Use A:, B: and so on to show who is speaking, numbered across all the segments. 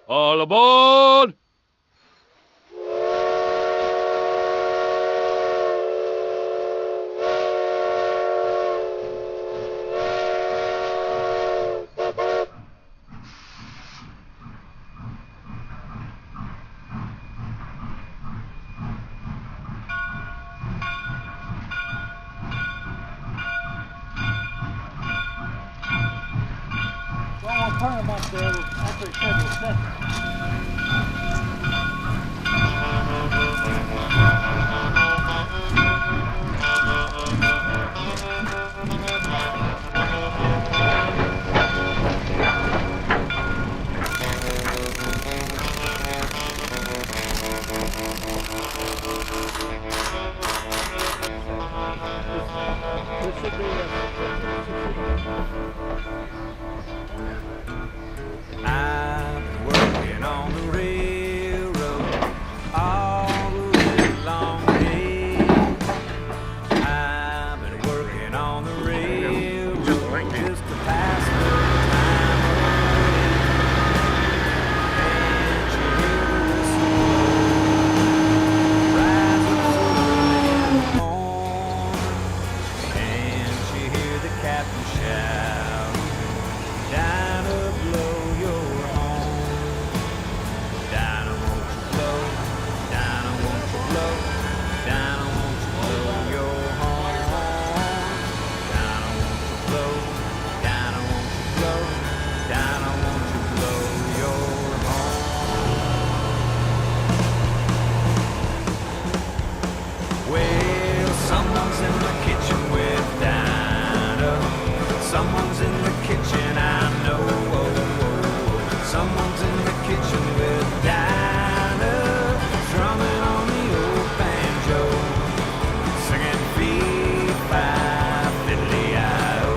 A: All aboard!
B: I'll turn them up there after it's scheduled set. This should be
C: I've been working on the railroad all the long day. I've been working on the railroad just to pass the time away. And she hears the whistle in the morning, and she hears the captain shout, "Dinah, blow your horn. Dinah, won't you blow? Dinah, won't you blow? Dinah, won't you blow your horn? Dinah, won't you blow? Dinah, won't you blow? Dinah, won't you blow your horn?" Well, someone's in the kitchen with Dinah. Someone's in the kitchen, I know. Someone's in the kitchen with Dinah, strumming on the old banjo, singing fee-fi, fiddly-I-o,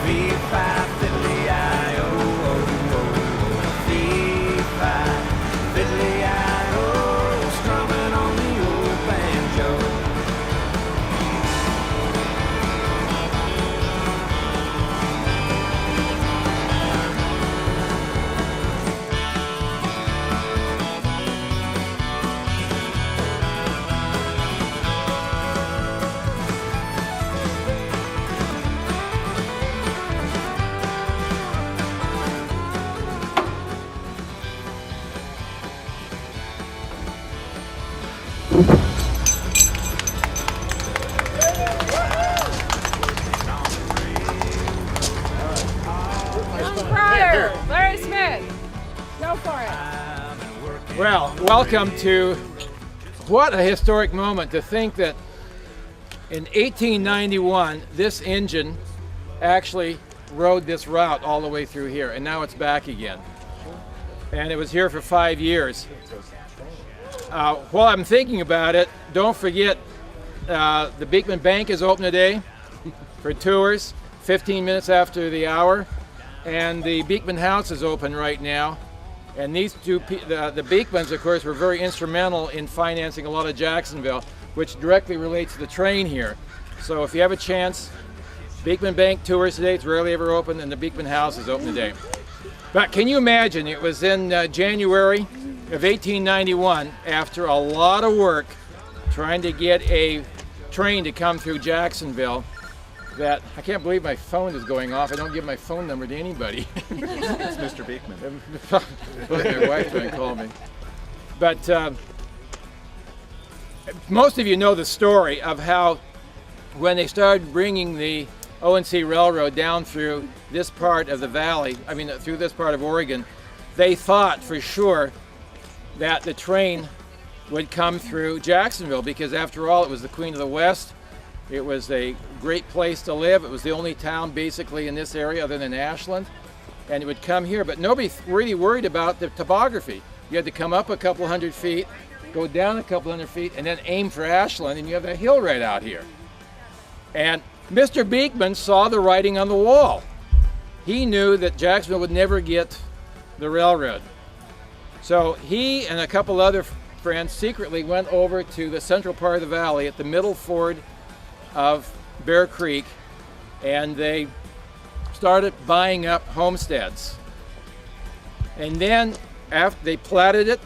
C: fee-fi, fiddly-I-o, fee-fi, fiddly-I-o, strumming on the old banjo.
D: Larry Smith, go for it.
B: Well, welcome to what a historic moment to think that in 1891 this engine actually rode this route all the way through here, and now it's back again. And it was here for 5 years. While I'm thinking about it, don't forget the Beekman Bank is open today for tours, 15 minutes after the hour. And the Beekman House is open right now. And these two, the Beekmans, of course, were very instrumental in financing a lot of Jacksonville, which directly relates to the train here. So if you have a chance, Beekman Bank tours today, it's rarely ever open, and the Beekman House is open today. But can you imagine, it was in January of 1891, after a lot of work trying to get a train to come through Jacksonville, that I can't believe my phone is going off. I don't give my phone number to anybody.
E: It's Mr. Beekman.
B: My wife trying to call me. But most of you know the story of how when they started bringing the O&C Railroad down through this part of the valley, I mean through this part of Oregon, they thought for sure that the train would come through Jacksonville, because after all, it was the Queen of the West. It was a great place to live. It was the only town basically in this area other than Ashland, and it would come here. But nobody really worried about the topography. You had to come up a couple hundred feet, go down a couple hundred feet, and then aim for Ashland, and you have that hill right out here. And Mr. Beekman saw the writing on the wall. He knew that Jacksonville would never get the railroad. So he and a couple other friends secretly went over to the central part of the valley at the middle ford of Bear Creek, and they started buying up homesteads. And then after they platted it,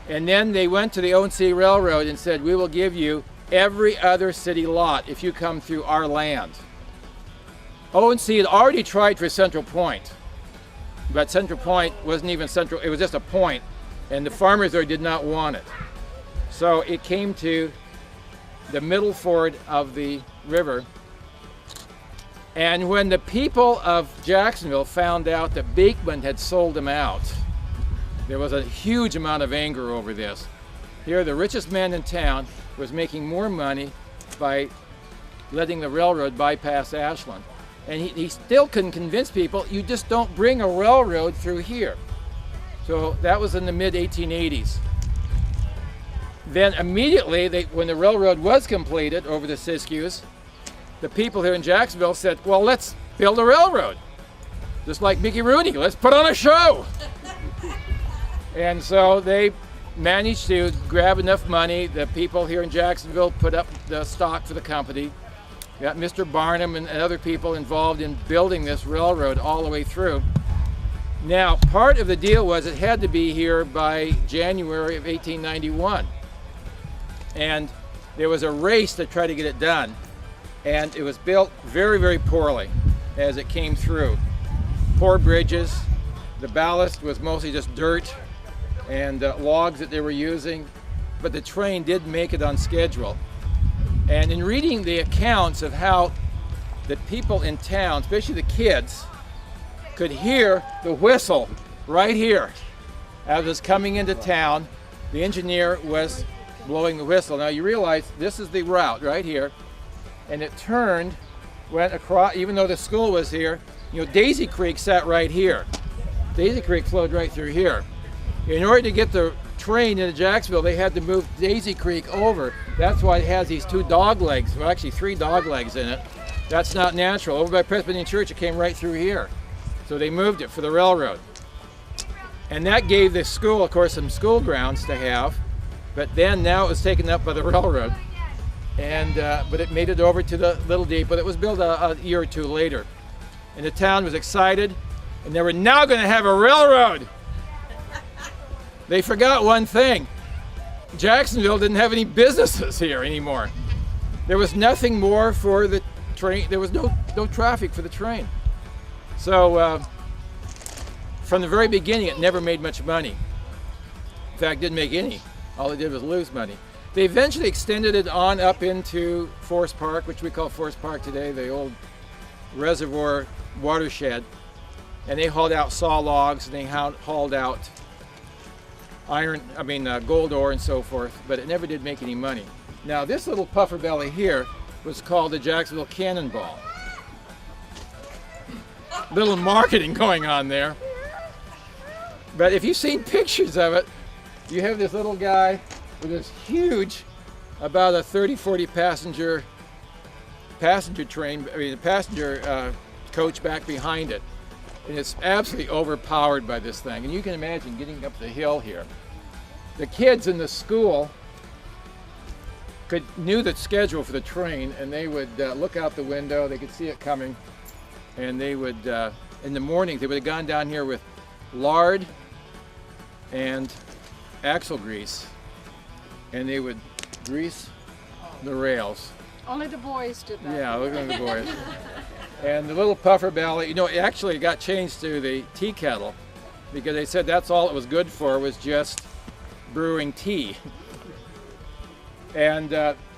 B: and then they went to the O&C Railroad and said, we will give you every other city lot if you come through our land. O&C had already tried for Central Point, but Central Point wasn't even central, it was just a point, and the farmers there did not want it. So it came to the middle ford of the river, and when the people of Jacksonville found out that Beekman had sold them out, there was a huge amount of anger over this. Here, the richest man in town was making more money by letting the railroad bypass Ashland. And he still couldn't convince people, you just don't bring a railroad through here. So that was in the mid-1880s. Then immediately, when the railroad was completed over the Siskiyous, the people here in Jacksonville said, well, let's build a railroad. Just like Mickey Rooney, let's put on a show. And so they managed to grab enough money. The people here in Jacksonville put up the stock for the company. Got Mr. Barnum and other people involved in building this railroad all the way through. Now, part of the deal was it had to be here by January of 1891. And there was a race to try to get it done. And it was built very, very poorly as it came through. Poor bridges. The ballast was mostly just dirt and logs that they were using. But the train did make it on schedule. And in reading the accounts of how the people in town, especially the kids, could hear the whistle right here as it was coming into town, the engineer was blowing the whistle. Now you realize this is the route right here, and it turned, went across, even though the school was here, you know, Daisy Creek sat right here. Daisy Creek flowed right through here. In order to get the train into Jacksonville, they had to move Daisy Creek over. That's why it has these two dog legs, well actually 3 dog legs in it. That's not natural. Over by Presbyterian Church, it came right through here. So they moved it for the railroad. And that gave the school, of course, some school grounds to have, but then now it was taken up by the railroad. And but it made it over to the Little Depot. It was built a year or two later. And the town was excited, and they were now going to have a railroad. They forgot one thing. Jacksonville didn't have any businesses here anymore. There was nothing more for the train. There was no traffic for the train. So from the very beginning, it never made much money. In fact, didn't make any. All it did was lose money. They eventually extended it on up into Forest Park, which we call Forest Park today, the old reservoir watershed. And they hauled out saw logs, and they hauled out gold ore and so forth, but it never did make any money. Now this little puffer belly here was called the Jacksonville Cannonball. Little marketing going on there. But if you've seen pictures of it, you have this little guy with this huge, about a 30-40 passenger coach back behind it. And it's absolutely overpowered by this thing. And you can imagine getting up the hill here. The kids in the school knew the schedule for the train, and they would look out the window, they could see it coming, and they would, in the morning, they would have gone down here with lard and axle grease, and they would grease the rails.
D: Only the boys did that.
B: Yeah, look at the boys. And the little puffer belly, you know, it actually got changed to the tea kettle because they said that's all it was good for, was just brewing tea. And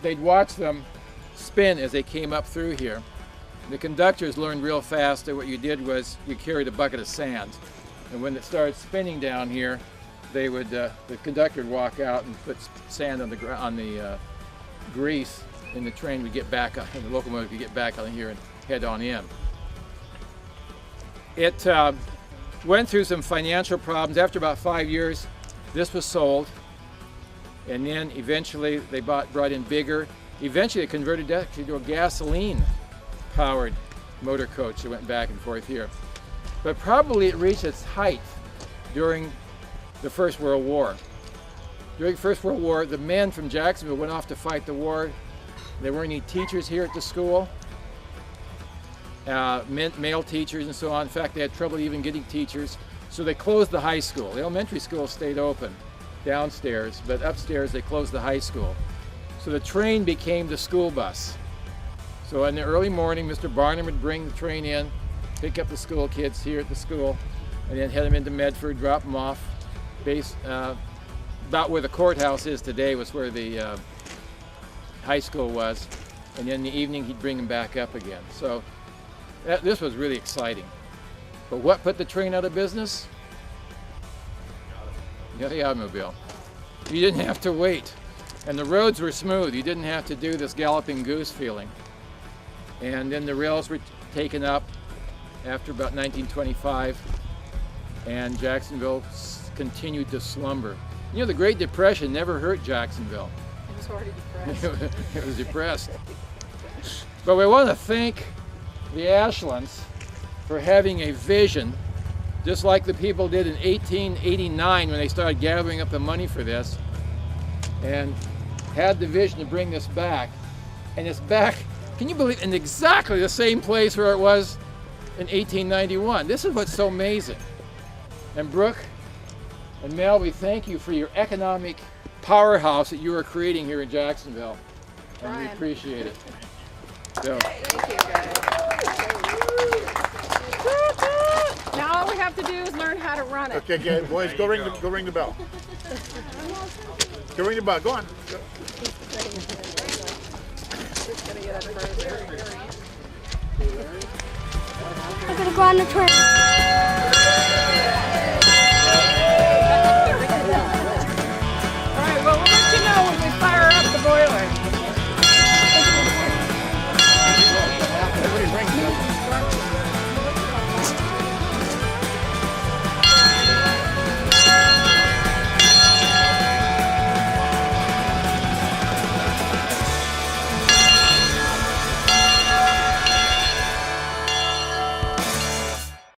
B: they'd watch them spin as they came up through here. The conductors learned real fast that what you did was you carried a bucket of sand. And when it started spinning down here, they would, the conductor would walk out and put sand on the grease, and the train would get back, and the locomotive could get back on here and head on in. It went through some financial problems. After about 5 years, this was sold, and then eventually they brought in bigger. Eventually they converted that actually to a gasoline-powered motor coach that went back and forth here. But probably it reached its height during the First World War. During the First World War, the men from Jacksonville went off to fight the war. There weren't any teachers here at the school. Male teachers and so on. In fact, they had trouble even getting teachers. So they closed the high school. The elementary school stayed open downstairs, but upstairs they closed the high school. So the train became the school bus. So in the early morning, Mr. Barnum would bring the train in, pick up the school kids here at the school, and then head them into Medford, drop them off. About where the courthouse is today was where the high school was. And then in the evening, he'd bring them back up again. So this was really exciting. But what put the train out of business? Yeah, the automobile. You didn't have to wait. And the roads were smooth. You didn't have to do this galloping goose feeling. And then the rails were taken up after about 1925, and Jacksonville continued to slumber. You know, the Great Depression never hurt Jacksonville.
D: It was already depressed.
B: It was depressed. But we want to thank the Ashlands for having a vision, just like the people did in 1889 when they started gathering up the money for this, and had the vision to bring this back. And it's back, can you believe, in exactly the same place where it was in 1891. This is what's so amazing. And Brooke and Mel, we thank you for your economic powerhouse that you are creating here in Jacksonville. And we
D: Brian.
B: appreciate it. So,
D: Thank you, guys. Now all we have to do is learn how to run it.
E: Okay, good. Boys, go ring the bell. Go ring the bell. Go on. Go.
D: Just gonna get it further.
A: I'm gonna go on the train.